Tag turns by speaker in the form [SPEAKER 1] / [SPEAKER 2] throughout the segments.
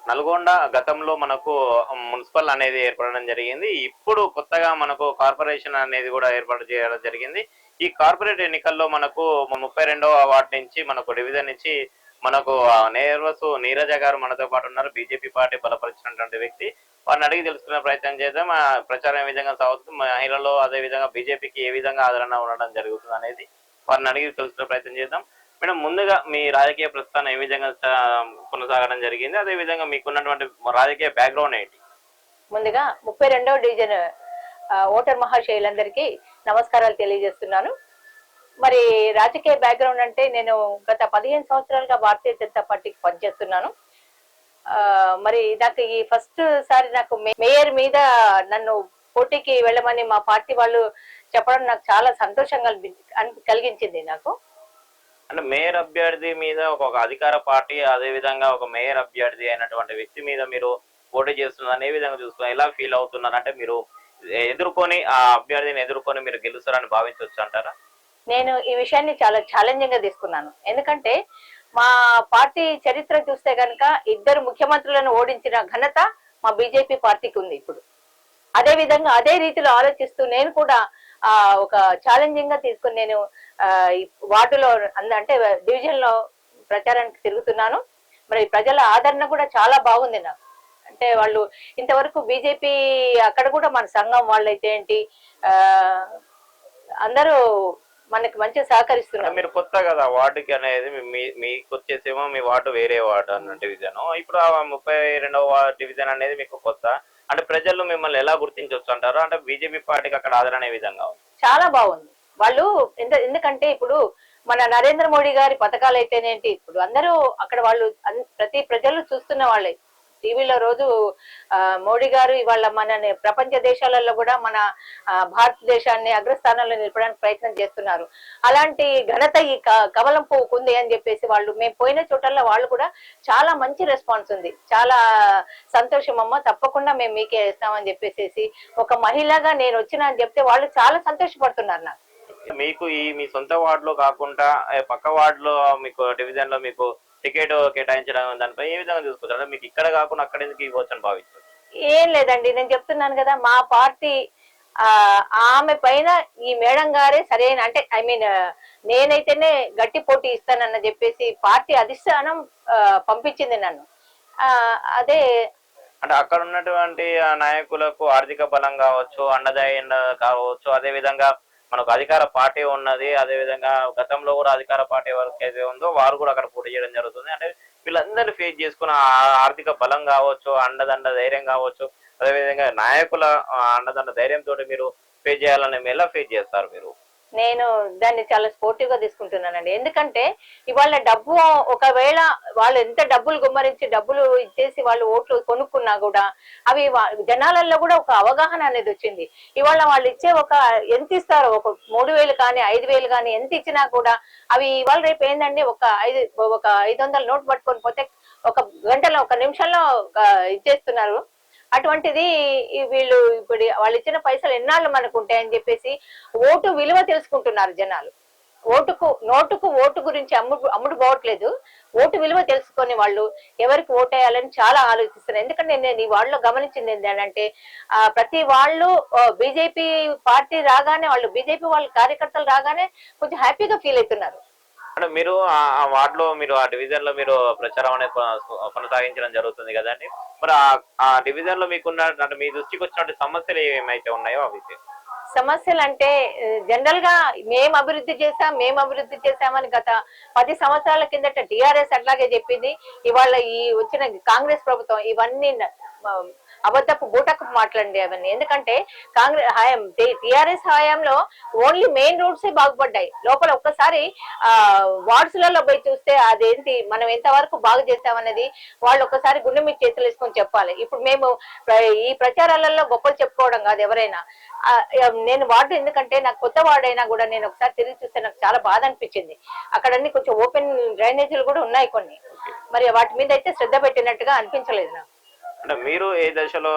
[SPEAKER 1] నల్గొండ గతంలో మనకు మున్సిపల్ అనేది ఏర్పడడం జరిగింది. ఇప్పుడు కొత్తగా మనకు కార్పొరేషన్ అనేది గూడా ఏర్పాటు చేయడం జరిగింది. ఈ కార్పొరేట్ ఎన్నికల్లో మనకు 32వ వార్డ్ నుంచి మనకు డివిజన్ ఇచ్చి మనకు నీరజ గారు మనతో పాటు ఉన్నారు. బీజేపీ పార్టీ బలపరిచినటువంటి వ్యక్తి. వారిని అడిగి తెలుసుకునే ప్రయత్నం చేద్దాం. ప్రచారం ఏ విధంగా సాగుతుంది? మహిళలు అదే విధంగా బీజేపీకి ఏ విధంగా ఆదరణ ఉండడం జరుగుతుందనేది వారిని అడిగి తెలుసుకునే ప్రయత్నం చేద్దాం. మేడం, ముందుగా మీ రాజకీయ ప్రస్థానం ఏ విధంగా కొనసాగడం జరిగింది? అదే విధంగా మీకున్నటువంటి రాజకీయ బ్యాక్‌గ్రౌండ్ ఏంటి?
[SPEAKER 2] ముందుగా 32వ డివిజన్ ఓటర్ మహాశయులందరికీ నమస్కారాలు తెలియజేస్తున్నాను. మరి రాజకీయ బ్యాక్‌గ్రౌండ్ అంటే నేను గత 15 సంవత్సరాలుగా భారతీయ జనతా పార్టీకి పనిచేస్తున్నాను. మరి నాకు ఈ ఫస్ట్ సారి నాకు మేయర్ మీద నన్ను పోటీకి వెళ్ళమని మా పార్టీ వాళ్ళు చెప్పడం నాకు చాలా సంతోషంగా కలిగించింది నాకు.
[SPEAKER 1] అంటే మేయర్ అభ్యర్థి మీద ఒక అధికార పార్టీ, అదే విధంగా ఒక మేయర్ అభ్యర్థి అయినటువంటి వ్యక్తి మీద మీరు పోటీ చేస్తున్నారని ఏ విధంగా చూస్తున్నారు? ఎలా ఫీల్ అవుతున్నారు? అంటే మీరు ఎదుర్కొని ఆ అభ్యర్థిని ఎదుర్కొని మీరు గెలుస్తారని భావించవచ్చు అంటారా?
[SPEAKER 2] నేను ఈ విషయాన్ని చాలా ఛాలెంజింగ్ గా తీసుకున్నాను. ఎందుకంటే మా పార్టీ చరిత్ర చూస్తే కనుక 2 ముఖ్యమంత్రులను ఓడించిన ఘనత మా బీజేపీ పార్టీకి ఉంది ఇప్పుడు. అదే విధంగా అదే రీతిలో ఆలోచిస్తూ నేను కూడా ఒక ఛాలెంజింగ్ గా తీసుకుని నేను వార్డులో అంటే డివిజన్ లో ప్రచారానికి తిరుగుతున్నాను. మరి ప్రజల ఆదరణ కూడా చాలా బాగుంది నాకు. అంటే వాళ్ళు ఇంతవరకు బీజేపీ అక్కడ కూడా మన సంఘం వాళ్ళైతే ఏంటి అందరూ మనకి మంచిగా సహకరిస్తున్నారు.
[SPEAKER 1] మీరు కొత్త కదా వార్డుకి అనేది, మీకు వచ్చేసేమో మీ వార్డు వేరే వార్డు అన్న డివిజన్. ఇప్పుడు 32వ డివిజన్ అనేది మీకు కొత్త. అంటే ప్రజలు మిమ్మల్ని ఎలా గుర్తించవచ్చు అంటారు? అంటే బీజేపీ పార్టీకి అక్కడ ఆదరణ ఏ విధంగా ఉంది?
[SPEAKER 2] చాలా బాగుంది. వాళ్ళు ఎందుకంటే ఇప్పుడు మన నరేంద్ర మోడీ గారి పథకాలు అయితేనేంటి, ఇప్పుడు అందరూ అక్కడ వాళ్ళు ప్రతి ప్రజలు చూస్తున్న వాళ్ళే. టీవీలో రోజు మోడీ గారు ఇవాళ మన ప్రపంచ దేశాలలో కూడా మన భారతదేశాన్ని అగ్రస్థానంలో నిలపడానికి ప్రయత్నం చేస్తున్నారు. అలాంటి ఘనత ఈ కమలం పువ్వుకుంది అని చెప్పేసి వాళ్ళు మేము పోయిన చోటల్లో వాళ్ళు కూడా చాలా మంచి రెస్పాన్స్ ఉంది. చాలా సంతోషం అమ్మ, తప్పకుండా మేము మీకే ఇస్తామని చెప్పేసి ఒక మహిళగా నేను వచ్చినా అని చెప్తే వాళ్ళు చాలా సంతోషపడుతున్నారు. నాకు
[SPEAKER 1] మీకు మీ సొంత వార్డులో కాకుండా పక్క వార్డులో మీకు డివిజన్ లో మీకు టికెట్ కేటాయించడం దానిపై ఏ విధంగా చూసుకుంటారు? మీకు ఇక్కడ కాకుండా అక్కడ ఎందుకు ఇవ్వచ్చు అని భావిస్తారు?
[SPEAKER 2] ఏం లేదండి, నేను చెప్తున్నాను కదా, మా పార్టీ ఆమె పైన ఈ మేడం గారే సరైన, అంటే ఐ మీన్ నేనైతేనే గట్టి పోటీ ఇస్తానన్న చెప్పేసి పార్టీ అధిష్టానం పంపించింది నన్ను. అదే
[SPEAKER 1] అంటే అక్కడ ఉన్నటువంటి నాయకులకు ఆర్థిక బలం కావచ్చు, అండదాయండ కావచ్చు, అదే విధంగా మనకు అధికార పార్టీ ఉన్నది. అదే విధంగా గతంలో కూడా అధికార పార్టీ ఎవరికైతే ఉందో వారు కూడా అక్కడ పోటీ చేయడం జరుగుతుంది. అంటే వీళ్ళందరినీ ఫేస్ చేసుకున్న ఆర్థిక బలం కావచ్చు, అండదండ ధైర్యం కావచ్చు, అదేవిధంగా నాయకుల అండదండ ధైర్యంతో మీరు ఫేస్ చేయాలని ఎలా ఫేస్ చేస్తారు మీరు?
[SPEAKER 2] నేను దాన్ని చాలా స్పోర్టివ్ గా తీసుకుంటున్నానండి. ఎందుకంటే ఇవాళ డబ్బు, ఒకవేళ వాళ్ళు ఎంత డబ్బులు గుమ్మరించి డబ్బులు ఇచ్చేసి వాళ్ళు ఓట్లు కొనుక్కున్నా కూడా అవి జనాలలో కూడా ఒక అవగాహన అనేది వచ్చింది. ఇవాళ వాళ్ళు ఇచ్చే ఎంత ఇస్తారో, ఒక 3,000 కానీ 5,000 కానీ ఎంత ఇచ్చినా కూడా అవి ఇవాళ రేపు ఏందండి, ఒక 500 నోట్ పట్టుకొని పోతే ఒక గంటలో, ఒక నిమిషంలో ఇచ్చేస్తున్నారు. అటువంటిది వీళ్ళు ఇప్పుడు వాళ్ళు ఇచ్చిన పైసలు ఎన్నాళ్ళు మనకు ఉంటాయని చెప్పేసి ఓటు విలువ తెలుసుకుంటున్నారు జనాలు. నోటుకు ఓటు గురించి అమ్ముడు పోవట్లేదు. ఓటు విలువ తెలుసుకొని వాళ్ళు ఎవరికి ఓటేయాలని చాలా ఆలోచిస్తున్నారు. ఎందుకంటే నేను ఈ వాళ్ళలో గమనించింది ఏంటంటే ప్రతి వాళ్ళు బీజేపీ పార్టీ రాగానే, వాళ్ళు బీజేపీ వాళ్ళ కార్యకర్తలు రాగానే కొంచెం హ్యాపీగా ఫీల్ అవుతున్నారు.
[SPEAKER 1] అంటే మీరు ఆ వార్డులో, మీరు ఆ డివిజన్ లో మీరు ప్రచారం అనేది కొనసాగించడం జరుగుతుంది కదండి. మరి ఆ డివిజన్ లో మీకున్న, అంటే మీ దృష్టికి వచ్చినటువంటి సమస్యలు ఏమైతే ఉన్నాయో అవి?
[SPEAKER 2] సమస్యలు అంటే జనరల్ గా మేము అభివృద్ధి చేశామని గత 10 సంవత్సరాల కిందట టిఆర్ఎస్ అట్లాగే చెప్పింది. ఇవాళ ఈ వచ్చిన కాంగ్రెస్ ప్రభుత్వం ఇవన్నీ అబద్ధపు బూటకు మాట్లాడండి అవన్నీ. ఎందుకంటే టిఆర్ఎస్ హయాంలో ఓన్లీ మెయిన్ రోడ్స్ బాగుపడ్డాయి. లోపల ఒక్కసారి వార్డ్స్ లలో పోయి చూస్తే అదేంటి, మనం ఎంతవరకు బాగు చేస్తామనేది వాళ్ళు ఒక్కసారి గుండె మీద చేతులు వేసుకొని చెప్పాలి. ఇప్పుడు మేము ఈ ప్రచారాలలో గొప్పలు చెప్పుకోవడం కాదు ఎవరైనా. నేను వార్డు, ఎందుకంటే నాకు కొత్త వార్డు అయినా కూడా నేను ఒకసారి తిరిగి చూస్తే నాకు చాలా బాధ అనిపించింది. అక్కడన్నీ కొంచెం ఓపెన్ డ్రైనేజీలు కూడా ఉన్నాయి కొన్ని, మరి వాటి మీద అయితే శ్రద్ధ పెట్టినట్టుగా అనిపించలేదు నాకు.
[SPEAKER 1] అంటే మీరు ఏ దశలో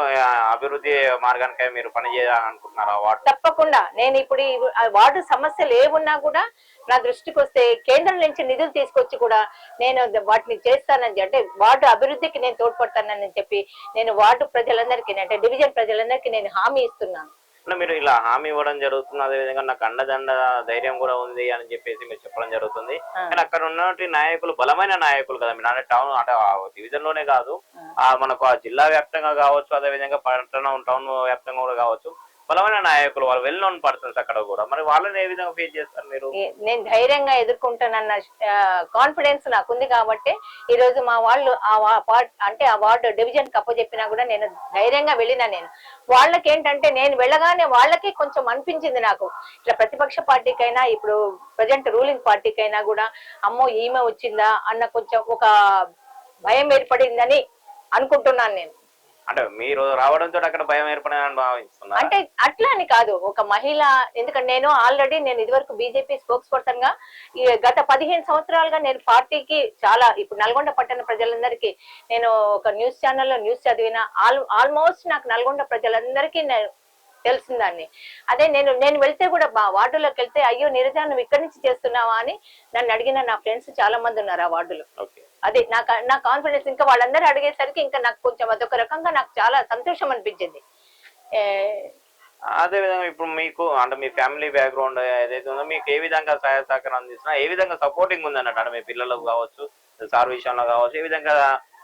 [SPEAKER 1] అభివృద్ధి మార్గానికై మీరు పని చేయాలనుకుంటున్నారా?
[SPEAKER 2] తప్పకుండా నేను ఇప్పుడు వార్డు సమస్యలు ఏమున్నా కూడా నా దృష్టికి వస్తే కేంద్రం నుంచి నిధులు తీసుకొచ్చి కూడా నేను వాటిని చేస్తానని, అంటే వార్డు అభివృద్ధికి నేను తోడ్పడతానని చెప్పి నేను వార్డు ప్రజలందరికీ, అంటే డివిజన్ ప్రజలందరికీ నేను హామీ ఇస్తున్నాను.
[SPEAKER 1] మీరు ఇలా హామీ ఇవ్వడం జరుగుతుంది, అదే విధంగా నాకు అండదండ ధైర్యం కూడా ఉంది అని చెప్పేసి మీరు చెప్పడం జరుగుతుంది. కానీ అక్కడ ఉన్నటువంటి నాయకులు బలమైన నాయకులు కదా, మీరు అంటే టౌన్ అంటే డివిజన్ లోనే కాదు, మనకు ఆ జిల్లా వ్యాప్తంగా కావచ్చు, అదే విధంగా పట్టణం టౌన్ వ్యాప్తంగా కూడా కావచ్చు, బలమైన నాయకులు, వాళ్ళు వెల్ నోన్ పర్సన్స్ అక్కడ కూడా. మరి వాళ్ళని ఏ విధంగా ఫేస్ చేస్తారు మీరు?
[SPEAKER 2] నేను ధైర్యంగా ఎదుర్కొంటానన్న కాన్ఫిడెన్స్ నాకుంది కాబట్టి ఈ రోజు మా వాళ్ళు అంటే ఆ వార్డు డివిజన్ అప్పచెప్పినా కూడా నేను ధైర్యంగా వెళ్ళినా. నేను వాళ్ళకి ఏంటంటే నేను వెళ్ళగానే వాళ్ళకి కొంచెం అనిపించింది, నాకు ఇట్లా ప్రతిపక్ష పార్టీకైనా ఇప్పుడు ప్రజెంట్ రూలింగ్ పార్టీకైనా కూడా అమ్మో ఈమె వచ్చిందా అన్న కొంచెం ఒక భయం ఏర్పడిందని అనుకుంటున్నాను నేను.
[SPEAKER 1] అంటే మీరు రావడంతో అక్కడ భయం ఏర్పడిందని భావిస్తున్నా?
[SPEAKER 2] అంటే అట్లా అని కాదు, ఒక మహిళ, ఎందుకంటే నేను ఇదివరకు బీజేపీ స్పోక్స్ పర్సన్ గా గత 15 సంవత్సరాలుగా నేను పార్టీకి చాలా, ఇప్పుడు నల్గొండ పట్టణ ప్రజలందరికీ నేను ఒక న్యూస్ ఛానల్లో న్యూస్ చదివిన, ఆల్మోస్ట్ నాకు నల్గొండ ప్రజలందరికీ తెలిసిందాన్ని. అదే నేను వెళ్తే కూడా వార్డులోకి వెళ్తే, అయ్యో నీరజ నువ్వు ఇక్కడి నుంచి చేస్తున్నావా అని నన్ను అడిగిన నా ఫ్రెండ్స్ చాలా మంది ఉన్నారు ఆ వార్డులో. అదే నా కాన్ఫిడెన్స్, ఇంకా వాళ్ళందరూ అడిగేసరికి ఇంకా నాకు కొంచెం అదొక రకంగా నాకు చాలా సంతోషం అనిపించింది.
[SPEAKER 1] అదే విధంగా ఇప్పుడు మీకు అంటే మీ ఫ్యామిలీ బ్యాక్గ్రౌండ్ ఏదైతే ఉందో మీకు ఏ విధంగా సహాయ సహకారం అందిస్తున్నా, ఏ విధంగా సపోర్టింగ్ ఉంది అన్నట్టు, అంటే మీ పిల్లలకు కావచ్చు, సార్ విషయంలో కావచ్చు, ఏ విధంగా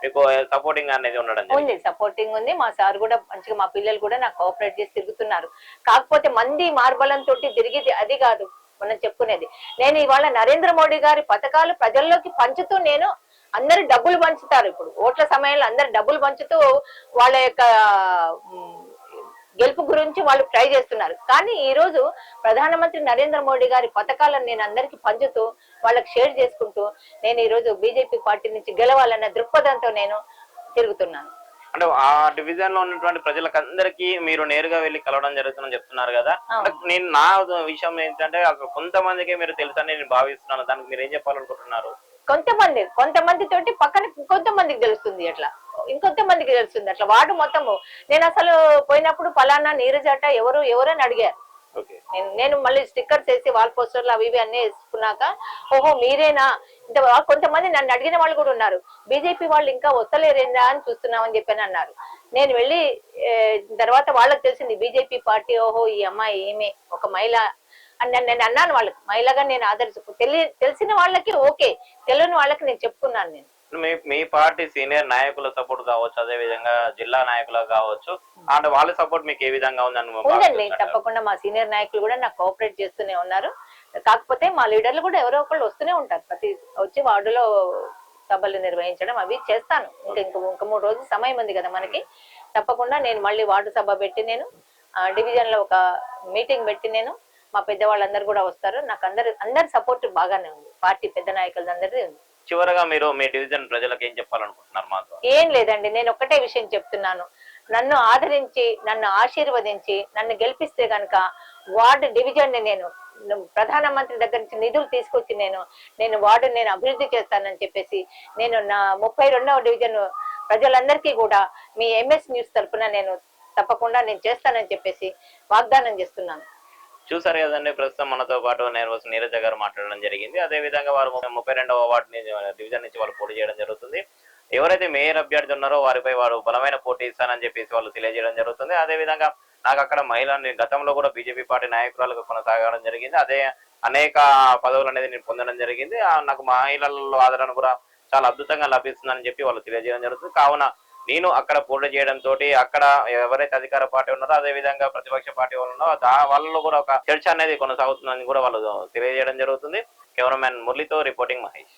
[SPEAKER 1] మీకు సపోర్టింగ్ అనేది ఉండడం
[SPEAKER 2] ఉంది? సపోర్టింగ్ ఉంది. మా సార్ కూడా మంచిగా, మా పిల్లలు కూడా నాకు కోఆపరేట్ చేసి తిరుగుతున్నారు. కాకపోతే మంది మార్బలంతో తిరిగిది అది కాదు మనం చెప్పుకునేది. నేను ఇవాళ నరేంద్ర మోడీ గారి పథకాలు ప్రజల్లోకి పంచుతూ, నేను అందరు డబ్బులు పంచుతారు, ఇప్పుడు ఓట్ల సమయంలో అందరు డబ్బులు పంచుతూ వాళ్ళ యొక్క గెలుపు గురించి వాళ్ళు ట్రై చేస్తున్నారు. కానీ ఈ రోజు ప్రధానమంత్రి నరేంద్ర మోడీ గారి పథకాలను నేను అందరికి పంచుతూ వాళ్ళకి షేర్ చేసుకుంటూ నేను ఈ రోజు బీజేపీ పార్టీ నుంచి గెలవాలన్న దృక్పథంతో నేను తిరుగుతున్నాను.
[SPEAKER 1] అంటే ఆ డివిజన్ లో ఉన్నటువంటి ప్రజలకు అందరికీ మీరు నేరుగా వెళ్లి కలవడం జరుగుతుందని చెప్తున్నారు కదా. నేను నా విషయం ఏంటంటే అసలు కొంతమందికి మీరు తెలుసని నేను భావిస్తున్నాను, దానికి మీరు ఏం చెప్పాలనుకుంటున్నారు?
[SPEAKER 2] కొంతమంది తోటి పక్కన కొంతమందికి తెలుస్తుంది, అట్లా ఇంకొంతమందికి తెలుస్తుంది, అట్లా వార్డు మొత్తము. నేను అసలు పోయినప్పుడు పలానా నీరజాట ఎవరని అడిగారు. నేను మళ్ళీ స్టిక్కర్స్ వేసి వాల్ పోస్టర్లు అవి ఇవి అన్ని వేసుకున్నాక, ఓహో మీరేనా, ఇంత కొంతమంది నన్ను అడిగిన వాళ్ళు కూడా ఉన్నారు, బీజేపీ వాళ్ళు ఇంకా వస్తలేరేందా అని చూస్తున్నామని చెప్పని అన్నారు. నేను వెళ్ళి తర్వాత వాళ్ళకి తెలిసింది బీజేపీ పార్టీ, ఓహో ఈ అమ్మాయి ఏమే ఒక మహిళ అని నేను అన్నాను. వాళ్ళకి మహిళగా నేను తెలిసిన వాళ్ళకి ఓకే, తెలియని వాళ్ళకి నేను చెప్పుకున్నాను. నేను
[SPEAKER 1] మీ పార్టీ సీనియర్ నాయకుల సపోర్ట్ కావచ్చు, అదే విధంగా జిల్లా నాయకులు కావచ్చు, అంటే వాళ్ళ సపోర్ట్ మీకు ఏ విధంగా
[SPEAKER 2] ఉందండి? తప్పకుండా మా సీనియర్ నాయకులు కూడా నాకు కోఆపరేట్ చేస్తూనే ఉన్నారు. కాకపోతే మా లీడర్లు కూడా ఎవరో ఒకళ్ళు వస్తూనే ఉంటారు, వచ్చి వార్డులో సభలు నిర్వహించడం అవి చేస్తాను. ఇంకా 3 రోజులు సమయం ఉంది కదా మనకి. తప్పకుండా నేను మళ్ళీ వార్డు సభ పెట్టి, నేను డివిజన్ లో ఒక మీటింగ్ పెట్టి, నేను మా పెద్దవాళ్ళందరూ కూడా వస్తారు. నాకు అందరి సపోర్ట్ బాగానే ఉంది, పార్టీ పెద్ద నాయకులందరిది ఉంది.
[SPEAKER 1] చివరగా మీరు మీ డివిజన్ ప్రజలకు ఏం చెప్పాలనుకుంటున్నారు? మాకు
[SPEAKER 2] ఏం లేదండి, నేను ఒక్కటే విషయం చెప్తున్నాను. నన్ను ఆదరించి, నన్ను ఆశీర్వదించి, నన్ను గెలిపిస్తే గనక వార్డు డివిజన్ ని నేను ప్రధానమంత్రి దగ్గర నుంచి నిధులు తీసుకొచ్చి నేను వార్డు నేను అభివృద్ధి చేస్తానని చెప్పేసి, నేను నా 32వ డివిజన్ ప్రజలందరికీ కూడా మీ ఎంఎస్ న్యూస్ తరఫున నేను తప్పకుండా నేను చేస్తానని చెప్పేసి వాగ్దానం చేస్తున్నాను.
[SPEAKER 1] చూసారు కదండి, ప్రస్తుతం మనతో పాటు నీరజ గారు మాట్లాడడం జరిగింది. అదే విధంగా వారు 32వ వార్డు డివిజన్ నుంచి వాళ్ళు పోటీ చేయడం జరుగుతుంది. ఎవరైతే మేయర్ అభ్యర్థి ఉన్నారో వారిపై వారు బలమైన పోటీ ఇస్తానని చెప్పేసి వాళ్ళు తెలియజేయడం జరుగుతుంది. అదే విధంగా నాకు అక్కడ మహిళని గతంలో కూడా బీజేపీ పార్టీ నాయకురాలుగా కొనసాగడం జరిగింది. అదే అనేక పదవులు అనేది నేను పొందడం జరిగింది. నాకు మహిళల్లో ఆదరణ కూడా చాలా అద్భుతంగా లభిస్తుందని చెప్పి వాళ్ళు తెలియజేయడం జరుగుతుంది. కావున నేను అక్కడ పోటీ చేయడంతో అక్కడ ఎవరైతే అధికార పార్టీ ఉన్నారో, అదే విధంగా ప్రతిపక్ష పార్టీ వాళ్ళు ఉన్నారో వాళ్ళలో కూడా ఒక చర్చ అనేది కొనసాగుతుందని కూడా వాళ్ళు తెలియజేయడం జరుగుతుంది. కెమెరామెన్ మురళితో రిపోర్టింగ్ మహేష్.